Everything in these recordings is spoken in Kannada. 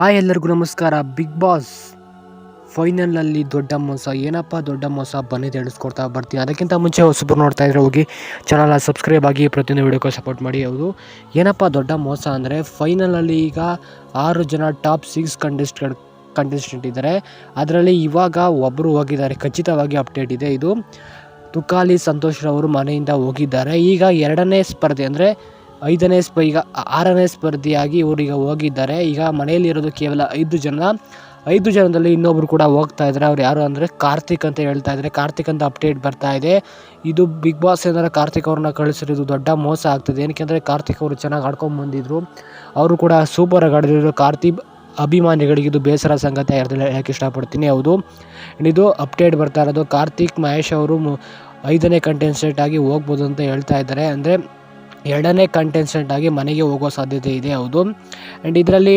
ಹಾಯ್ ಎಲ್ಲರಿಗೂ ನಮಸ್ಕಾರ. ಬಿಗ್ ಬಾಸ್ ಫೈನಲಲ್ಲಿ ದೊಡ್ಡ ಮೋಸ. ಏನಪ್ಪ ದೊಡ್ಡ ಮೋಸ ಬನ್ನಿ ತಿಳಿಸ್ಕೊಡ್ತಾ ಬರ್ತೀನಿ. ಅದಕ್ಕಿಂತ ಮುಂಚೆ ಹೊಸಬ್ರು ನೋಡ್ತಾ ಇದ್ರೆ ಹೋಗಿ ಚಾನಲ್ನ ಸಬ್ಸ್ಕ್ರೈಬ್ ಆಗಿ ಪ್ರತಿಯೊಂದು ವೀಡಿಯೋಕ್ಕೆ ಸಪೋರ್ಟ್ ಮಾಡಿ. ಹೌದು, ಏನಪ್ಪ ದೊಡ್ಡ ಮೋಸ ಅಂದರೆ ಫೈನಲಲ್ಲಿ ಈಗ 6 ಜನ ಟಾಪ್ 6 ಕಂಟೆಸ್ಟೆಂಟ್ ಇದ್ದಾರೆ. ಅದರಲ್ಲಿ ಇವಾಗ ಒಬ್ಬರು ಹೋಗಿದ್ದಾರೆ, ಖಚಿತವಾಗಿ ಅಪ್ಡೇಟ್ ಇದೆ. ಇದು ತುಕಾಲಿ ಸಂತೋಷ್ ರವರು ಮನೆಯಿಂದ ಹೋಗಿದ್ದಾರೆ. ಈಗ ಎರಡನೇ ಸ್ಪರ್ಧೆ ಅಂದರೆ ಈಗ 6ನೇ ಸ್ಪರ್ಧೆಯಾಗಿ ಇವರೀಗ ಹೋಗಿದ್ದಾರೆ. ಈಗ ಮನೆಯಲ್ಲಿರೋದು ಕೇವಲ 5 ಜನದಲ್ಲಿ ಇನ್ನೊಬ್ರು ಕೂಡ ಹೋಗ್ತಾ ಇದ್ದಾರೆ. ಅವ್ರು ಯಾರು ಅಂದರೆ ಕಾರ್ತಿಕ್ ಅಂತ ಹೇಳ್ತಾ ಇದ್ದಾರೆ. ಕಾರ್ತಿಕ್ ಅಂತ ಅಪ್ಡೇಟ್ ಬರ್ತಾ ಇದೆ. ಇದು ಬಿಗ್ ಬಾಸ್ ಏನಾರ ಕಾರ್ತಿಕ್ ಅವ್ರನ್ನ ಕಳಿಸಿರೋದು ದೊಡ್ಡ ಮೋಸ ಆಗ್ತದೆ. ಏನಕ್ಕೆ ಕಾರ್ತಿಕ್ ಅವರು ಚೆನ್ನಾಗಿ ಆಡ್ಕೊಂಡು ಬಂದಿದ್ರು, ಅವರು ಕೂಡ ಸೂಪರಾಗಿ ಆಡಿದ್ರು. ಕಾರ್ತಿಕ್ ಅಭಿಮಾನಿಗಳಿಗೆ ಇದು ಬೇಸರ ಸಂಗತಿ ಹೇಳಕ್ಕೆ ಇಷ್ಟಪಡ್ತೀನಿ. ಹೌದು, ಇದು ಅಪ್ಡೇಟ್ ಬರ್ತಾ ಇರೋದು. ಕಾರ್ತಿಕ್ ಮಹೇಶ್ ಅವರು 5ನೇ ಕಂಟೆಸ್ಟೆಂಟ್ ಆಗಿ ಹೋಗ್ಬೋದು ಅಂತ ಹೇಳ್ತಾ ಇದ್ದಾರೆ. ಅಂದರೆ 2ನೇ ಕಂಟೆಸ್ಟೆಂಟ್ ಆಗಿ ಮನೆಗೆ ಹೋಗೋ ಸಾಧ್ಯತೆ ಇದೆ. ಹೌದು, ಆ್ಯಂಡ್ ಇದರಲ್ಲಿ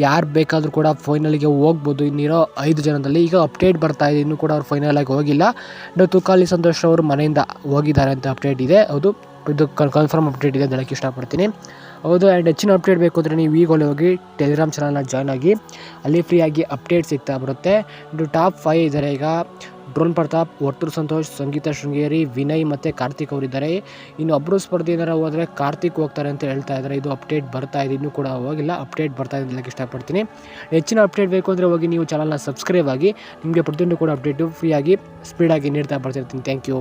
ಯಾರು ಬೇಕಾದರೂ ಕೂಡ ಫೈನಲ್ಗೆ ಹೋಗ್ಬೋದು. ಇನ್ನಿರೋ 5 ಜನದಲ್ಲಿ ಈಗ ಅಪ್ಡೇಟ್ ಬರ್ತಾ ಇದೆ. ಇನ್ನೂ ಕೂಡ ಅವ್ರು ಫೈನಲ್ ಆಗಿ ಹೋಗಿಲ್ಲ. ತುಕಾಲಿ ಸಂತೋಷ್ ಅವರು ಮನೆಯಿಂದ ಹೋಗಿದ್ದಾರೆ ಅಂತ ಅಪ್ಡೇಟ್ ಇದೆ. ಹೌದು, ಇದು ಕನ್ಫರ್ಮ್ ಅಪ್ಡೇಟ್ ಇದೆ ಅಂತ ಹೇಳಕ್ಕೆ ಇಷ್ಟಪಡ್ತೀನಿ. ಹೌದು, ಆ್ಯಂಡ್ ಹೆಚ್ಚಿನ ಅಪ್ಡೇಟ್ ಬೇಕು ಅಂದರೆ ನೀವು ಈಗಲೇ ಹೋಗಿ ಟೆಲಿಗ್ರಾಮ್ ಚಾನಲ್ನ ಜಾಯ್ನ್ ಆಗಿ, ಅಲ್ಲಿ ಫ್ರೀಯಾಗಿ ಅಪ್ಡೇಟ್ ಸಿಗ್ತಾ ಬರುತ್ತೆ. ಇದು ಟಾಪ್ 5 ಇದ್ದಾರೆ. ಈಗ ಡ್ರೋನ್ ಪ್ರತಾಪ್, ವರ್ತೂರ್ ಸಂತೋಷ್, ಸಂಗೀತ ಶೃಂಗೇರಿ, ವಿನಯ್ ಮತ್ತು ಕಾರ್ತಿಕ್ ಅವರಿದ್ದಾರೆ. ಇನ್ನು ಒಬ್ಬರು ಸ್ಪರ್ಧೆ ಏನಾರ ಹೋದರೆ ಕಾರ್ತಿಕ್ ಹೋಗ್ತಾರೆ ಅಂತ ಹೇಳ್ತಾ ಇದ್ದಾರೆ. ಇದು ಅಪ್ಡೇಟ್ ಬರ್ತಾ ಇದೆ. ಇನ್ನೂ ಕೂಡ ಹೋಗಿಲ್ಲ, ಅಪ್ಡೇಟ್ ಬರ್ತಾ ಇದೆ ಅಂತ ಇಷ್ಟಪಡ್ತೀನಿ. ಹೆಚ್ಚಿನ ಅಪ್ಡೇಟ್ ಬೇಕು ಅಂದರೆ ಹೋಗಿ ನೀವು ಚಾನಲ್ನ ಸಬ್ಸ್ಕ್ರೈಬ್ ಆಗಿ. ನಿಮಗೆ ಪ್ರತಿಯೊಂದು ಕೂಡ ಅಪ್ಡೇಟು ಫ್ರೀಯಾಗಿ ಸ್ಪೀಡಾಗಿ ನೀಡ್ತಾ ಬರ್ತಿರ್ತೀನಿ. Thank you.